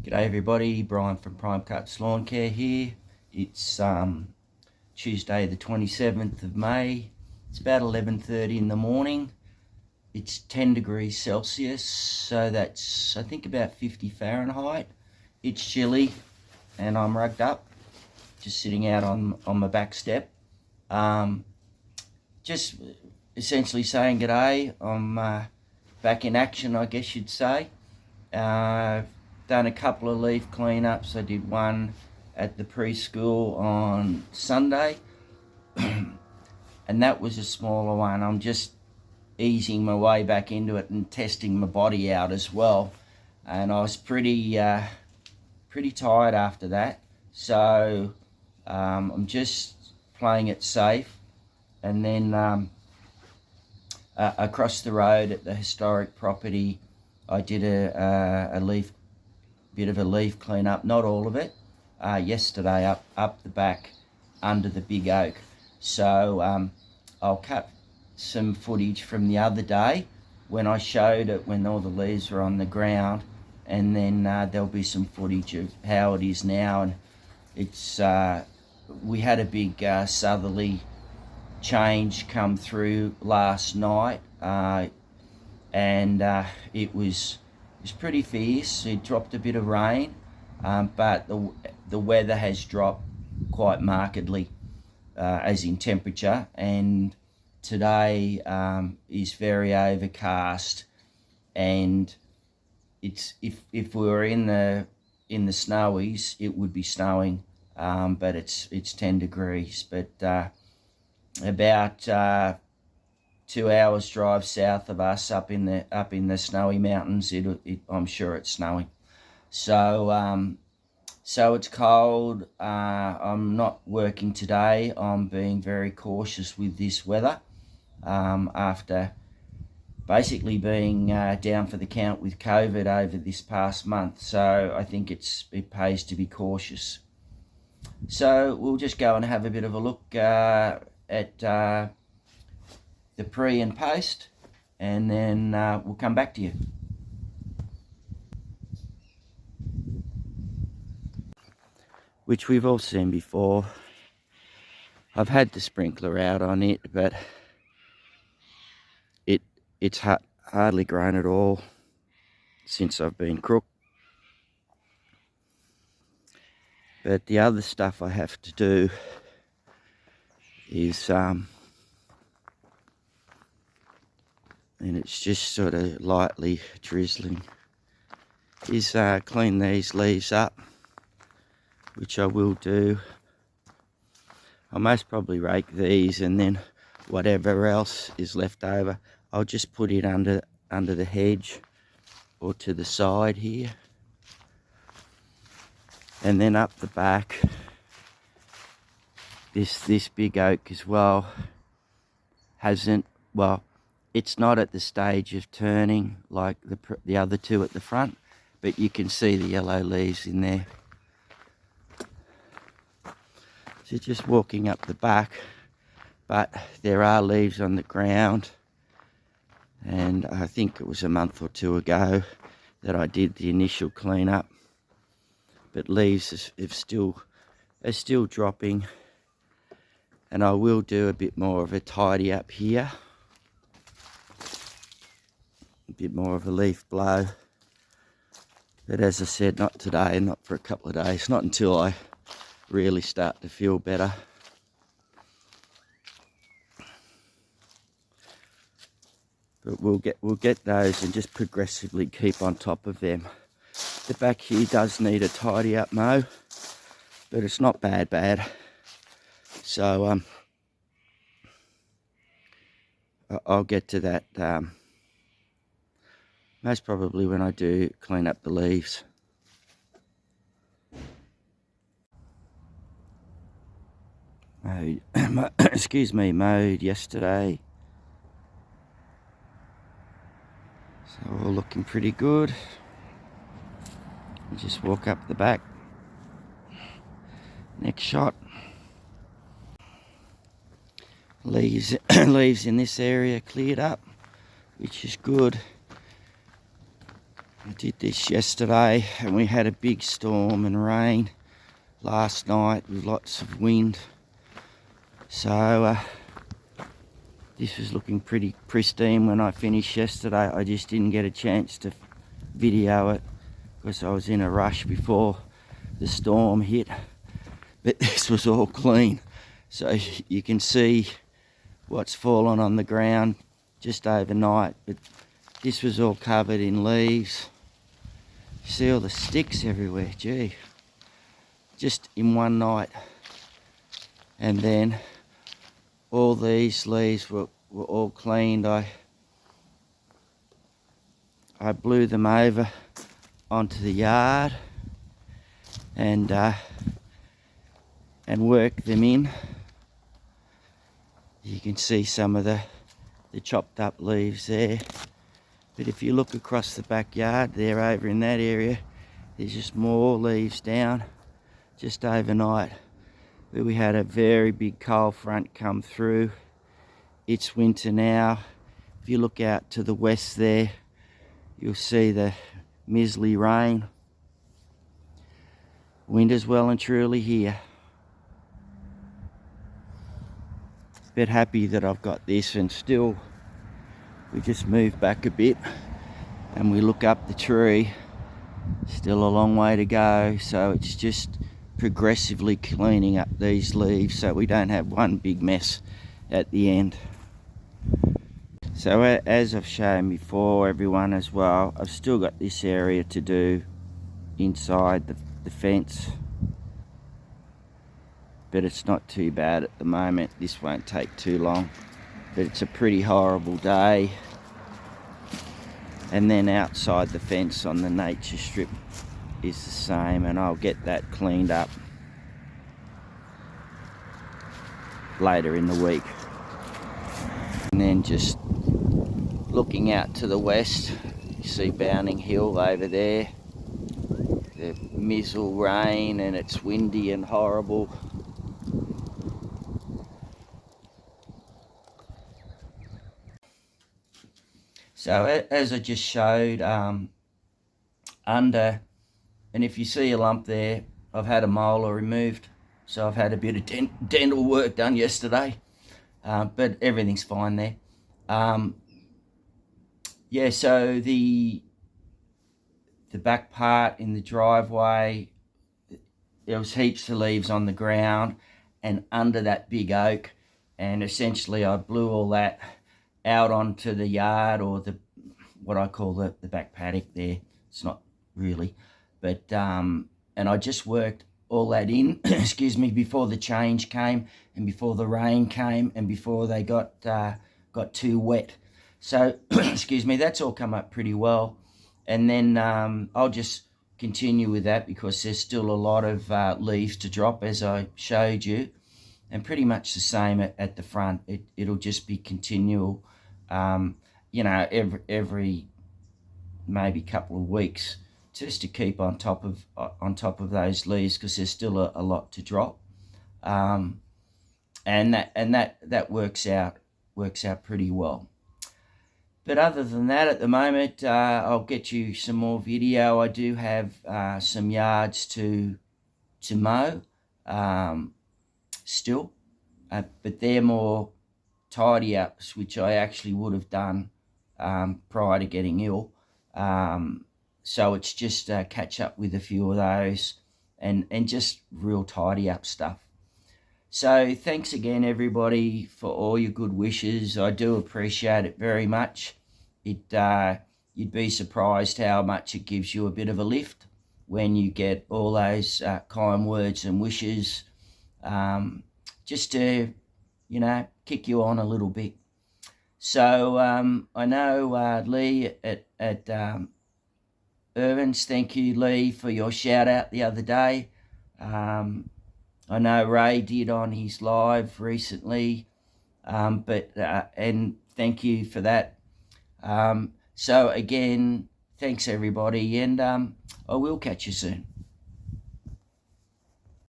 G'day everybody, Brian from Prime Cuts Lawn Care here. It's Tuesday the 27th of May. It's about 11:30 in the morning. It's 10 degrees Celsius, so that's I think about 50 Fahrenheit. It's chilly and I'm rugged up, just sitting out on my back step. Just essentially saying g'day. I'm back in action, I guess you'd say. Done a couple of leaf cleanups. I did one at the preschool on Sunday and that was a smaller one. I'm just easing my way back into it and testing my body out as well, and I was pretty tired after that, so I'm just playing it safe. And then across the road at the historic property, I did a bit of a leaf cleanup, not all of it, yesterday up the back under the big oak. So I'll cut some footage from the other day when I showed it when all the leaves were on the ground, and then there'll be some footage of how it is now. And it's we had a big southerly change come through last night, and it was pretty fierce. It dropped a bit of rain, but the weather has dropped quite markedly, as in temperature, and today is very overcast. And it's if we were in the snowies, it would be snowing, but it's 10 degrees. But about 2 hours drive south of us, up in the snowy mountains, I'm sure it's snowing. So so it's cold. I'm not working today. I'm being very cautious with this weather, after basically being down for the count with COVID over this past month. So I think it pays to be cautious. So we'll just go and have a bit of a look at the pre and post, and then we'll come back to you. Which we've all seen before. I've had the sprinkler out on it, but it's hardly grown at all since I've been crook. But the other stuff I have to do is and it's just sort of lightly drizzling, is clean these leaves up, which I will do. I'll most probably rake these, and then whatever else is left over, I'll just put it under the hedge or to the side here. And then up the back, this big oak as well it's not at the stage of turning like the other two at the front, but you can see the yellow leaves in there. So just walking up the back, but there are leaves on the ground, and I think it was a month or two ago that I did the initial cleanup, but leaves are still dropping, and I will do a bit more of a tidy up here, a bit more of a leaf blow. But as I said, not today, not for a couple of days, not until I really start to feel better. But we'll get those and just progressively keep on top of them. The back here does need a tidy up mow, but it's not bad. So I'll get to that most probably when I do clean up the leaves. Mowed yesterday. So all looking pretty good. Just walk up the back. Next shot. Leaves in this area cleared up, which is good. I did this yesterday and we had a big storm and rain last night with lots of wind. So this was looking pretty pristine when I finished yesterday. I just didn't get a chance to video it because I was in a rush before the storm hit. But this was all clean. So you can see what's fallen on the ground just overnight. But this was all covered in leaves. See all the sticks everywhere, gee. Just in one night. And then all these leaves were all cleaned. I blew them over onto the yard and worked them in. You can see some of the chopped up leaves there. But if you look across the backyard there, over in that area, there's just more leaves down just overnight. But we had a very big cold front come through. It's winter now. If you look out to the west there, you'll see the miserly rain. Winter's well and truly here. Bit happy that I've got this, and still we just move back a bit and we look up the tree. Still a long way to go, so it's just progressively cleaning up these leaves so we don't have one big mess at the end. So as I've shown before everyone as well, I've still got this area to do inside the fence, but it's not too bad at the moment. This won't take too long, but it's a pretty horrible day. And then outside the fence on the nature strip is the same, and I'll get that cleaned up later in the week. And then just looking out to the west, you see Bounding Hill over there. The mizzle rain and it's windy and horrible. So as I just showed, under, and if you see a lump there, I've had a molar removed. So I've had a bit of dental work done yesterday, but everything's fine there. Yeah, so the back part in the driveway, there was heaps of leaves on the ground and under that big oak, and essentially I blew all that out onto the yard, or what I call the back paddock there. It's not really, but and I just worked all that in excuse me, before the change came and before the rain came and before they got too wet. So excuse me, that's all come up pretty well. And then I'll just continue with that because there's still a lot of leaves to drop, as I showed you, and pretty much the same at the front. It'll just be continual, you know, every maybe couple of weeks, just to keep on top of those leaves, because there's still a lot to drop, and that works out pretty well. But other than that, at the moment, I'll get you some more video. I do have some yards to mow still, but they're more tidy ups, which I actually would have done prior to getting ill. So it's just catch up with a few of those and just real tidy up stuff. So thanks again, everybody, for all your good wishes. I do appreciate it very much. You'd be surprised how much it gives you a bit of a lift when you get all those kind words and wishes, just to, you know, kick you on a little bit. So I know Lee at Irvins, thank you, Lee, for your shout out the other day. I know Ray did on his live recently, and thank you for that. So again, thanks everybody, and I will catch you soon.